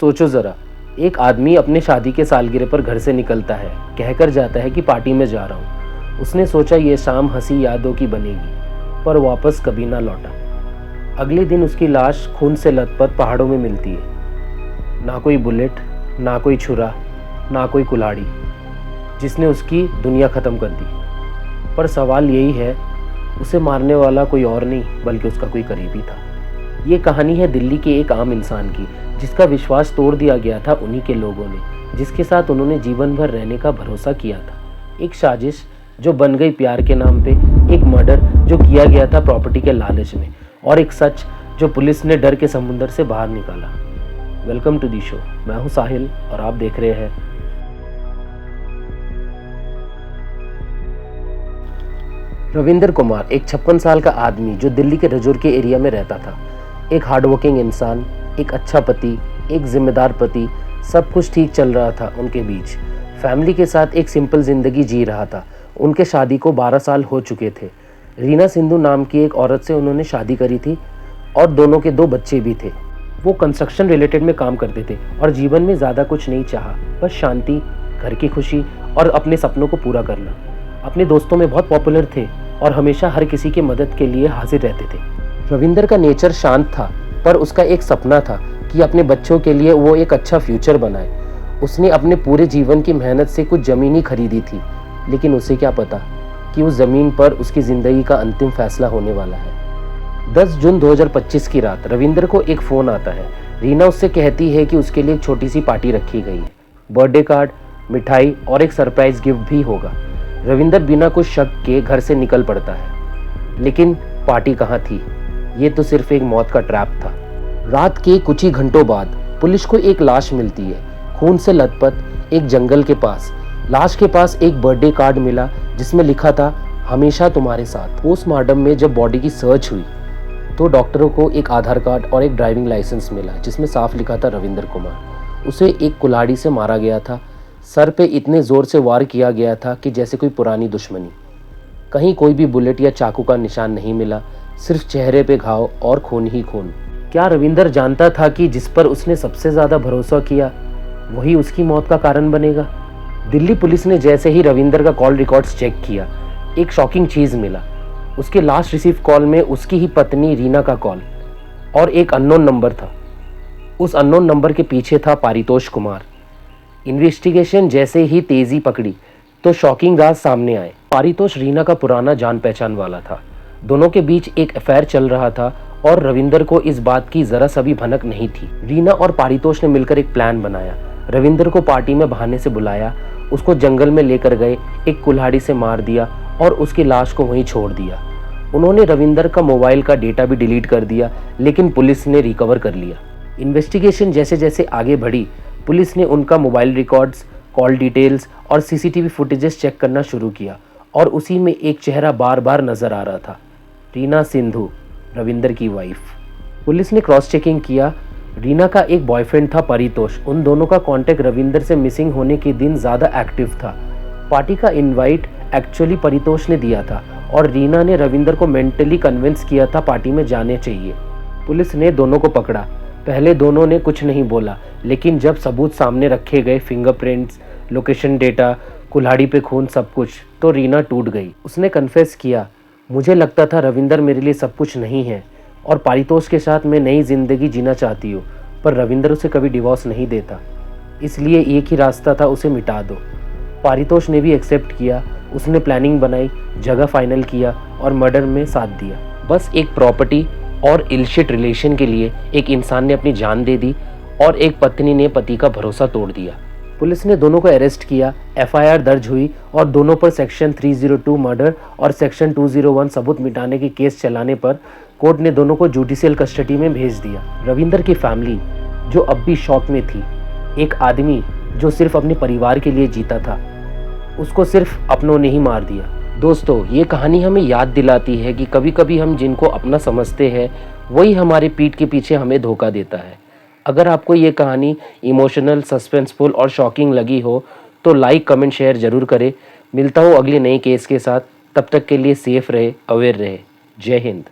सोचो ज़रा, एक आदमी अपने शादी के सालगिरह पर घर से निकलता है, कहकर जाता है कि पार्टी में जा रहा हूँ। उसने सोचा ये शाम हंसी यादों की बनेगी, पर वापस कभी ना लौटा। अगले दिन उसकी लाश खून से लथपथ पहाड़ों में मिलती है। ना कोई बुलेट, ना कोई छुरा, ना कोई कुल्हाड़ी, जिसने उसकी दुनिया ख़त्म कर दी। पर सवाल यही है, उसे मारने वाला कोई और नहीं बल्कि उसका कोई करीबी था। ये कहानी है दिल्ली के एक आम इंसान की, जिसका विश्वास तोड़ दिया गया था उन्हीं के लोगों ने, जिसके साथ उन्होंने जीवन भर रहने का भरोसा किया था। एक साजिश जो बन गई प्यार के नाम पे, एक मर्डर जो किया गया था प्रॉपर्टी के लालच में, और एक सच जो पुलिस ने डर के समुंदर से बाहर निकाला। Welcome to the show. मैं हूं साहिल और आप देख रहे हैं रविंदर कुमार, एक 56 साल का आदमी जो दिल्ली के रजौर के एरिया में रहता था। एक हार्डवर्किंग इंसान, एक अच्छा पति, एक जिम्मेदार पति, सब कुछ ठीक चल रहा था उनके बीच। फैमिली के साथ एक सिंपल जिंदगी जी रहा था। उनके शादी को 12 साल हो चुके थे। रीना सिंधु नाम की एक औरत से उन्होंने शादी करी थी और दोनों के 2 बच्चे भी थे। वो कंस्ट्रक्शन रिलेटेड में काम करते थे और जीवन में ज़्यादा कुछ नहीं चाहा, बस शांति, घर की खुशी और अपने सपनों को पूरा करना। अपने दोस्तों में बहुत पॉपुलर थे और हमेशा हर किसी की मदद के लिए हाजिर रहते थे। रविंदर का नेचर शांत था, पर उसका एक सपना था कि अपने बच्चों के लिए वो एक अच्छा फ्यूचर बनाए। उसने अपने पूरे जीवन की मेहनत से कुछ ज़मीन ही खरीदी थी, लेकिन उसे क्या पता कि उस ज़मीन पर उसकी ज़िंदगी का अंतिम फैसला होने वाला है। 10 जून 2025 की रात रविंदर को एक फ़ोन आता है। रीना उससे कहती है कि उसके लिए एक छोटी सी पार्टी रखी गई है। बर्थडे कार्ड, मिठाई और एक सरप्राइज गिफ्ट भी होगा। रविंदर बिना कुछ शक के घर से निकल पड़ता है, लेकिन पार्टी कहाँ थी? ये तो सिर्फ एक मौत का ट्रैप था। रात के कुछ ही घंटों बाद पुलिस को एक लाश मिलती है, खून से लथपथ एक जंगल के पास। लाश के पास एक बर्थडे कार्ड मिला जिसमें लिखा था, हमेशा तुम्हारे साथ। पोस्टमार्टम में जब बॉडी की सर्च हुई तो डॉक्टरों को एक आधार कार्ड और एक ड्राइविंग लाइसेंस मिला जिसमें साफ लिखा था रविंदर कुमार। उसे एक कुल्हाड़ी से मारा गया था। सर पे इतने ज़ोर से वार किया गया था कि जैसे कोई पुरानी दुश्मनी। कहीं कोई भी बुलेट या चाकू का निशान नहीं मिला, सिर्फ चेहरे पे घाव और खून ही खून। क्या रविंदर जानता था कि जिस पर उसने सबसे ज़्यादा भरोसा किया वही उसकी मौत का कारण बनेगा? दिल्ली पुलिस ने जैसे ही रविंदर का कॉल रिकॉर्ड्स चेक किया, एक शॉकिंग चीज़ मिला। उसके लास्ट रिसीव कॉल में उसकी ही पत्नी रीना का कॉल और एक अननोन नंबर था। उस अननोन नंबर के पीछे था पारितोष कुमार। इन्वेस्टिगेशन जैसे ही तेजी पकड़ी तो शॉकिंग राज सामने आए। पारितोष रीना का पुराना जान पहचान वाला था। दोनों के बीच एक अफेयर चल रहा था और रविंदर को इस बात की जरा सा भी भनक नहीं थी। रीना और पारितोष ने मिलकर एक प्लान बनाया। रविंदर को पार्टी में बहाने से बुलाया, उसको जंगल में लेकर गए, एक कुल्हाड़ी से मार दिया और उसकी लाश को वहीं छोड़ दिया। उन्होंने रविंदर का मोबाइल का डेटा भी डिलीट कर दिया, लेकिन पुलिस ने रिकवर कर लिया। इन्वेस्टिगेशन जैसे जैसे आगे बढ़ी, पुलिस ने उनका मोबाइल रिकॉर्ड्स, कॉल डिटेल्स और सीसीटीवी फुटेजेस चेक करना शुरू किया और उसी में एक चेहरा बार बार नजर आ रहा था, रीना सिंधु, रविंदर की वाइफ। पुलिस ने क्रॉस चेकिंग किया। रीना का एक बॉयफ्रेंड था परितोष। उन दोनों का कांटेक्ट रविंदर से मिसिंग होने के दिन ज़्यादा एक्टिव था। पार्टी का इनवाइट एक्चुअली परितोष ने दिया था और रीना ने रविंदर को मेंटली कन्विंस किया था पार्टी में जाने चाहिए। पुलिस ने दोनों को पकड़ा। पहले दोनों ने कुछ नहीं बोला, लेकिन जब सबूत सामने रखे गए, फिंगरप्रिंट्स, लोकेशन डेटा, कुल्हाड़ी पे खून, सब कुछ, तो रीना टूट गई। उसने कन्फेस किया, मुझे लगता था रविंदर मेरे लिए सब कुछ नहीं है और पारितोष के साथ मैं नई जिंदगी जीना चाहती हूँ, पर रविंदर उसे कभी डिवोर्स नहीं देता, इसलिए एक ही रास्ता था, उसे मिटा दो। पारितोष ने भी एक्सेप्ट किया। उसने प्लानिंग बनाई, जगह फाइनल किया और मर्डर में साथ दिया। बस एक प्रॉपर्टी और इलशिट रिलेशन के लिए एक इंसान ने अपनी जान दे दी और एक पत्नी ने पति का भरोसा तोड़ दिया। पुलिस ने दोनों को अरेस्ट किया, एफआईआर दर्ज हुई और दोनों पर सेक्शन 302 मर्डर और सेक्शन 201 सबूत मिटाने की केस चलाने पर कोर्ट ने दोनों को जुडिशियल कस्टडी में भेज दिया। रविंदर की फैमिली जो अब भी शॉक में थी, एक आदमी जो सिर्फ अपने परिवार के लिए जीता था, उसको सिर्फ अपनों ने ही मार दिया। दोस्तों, ये कहानी हमें याद दिलाती है कि कभी कभी हम जिनको अपना समझते हैं वही हमारे पीठ के पीछे हमें धोखा देता है। अगर आपको ये कहानी इमोशनल, सस्पेंसफुल और शॉकिंग लगी हो तो लाइक, कमेंट, शेयर जरूर करें। मिलता हूँ अगले नए केस के साथ। तब तक के लिए सेफ रहे, अवेयर रहे। जय हिंद।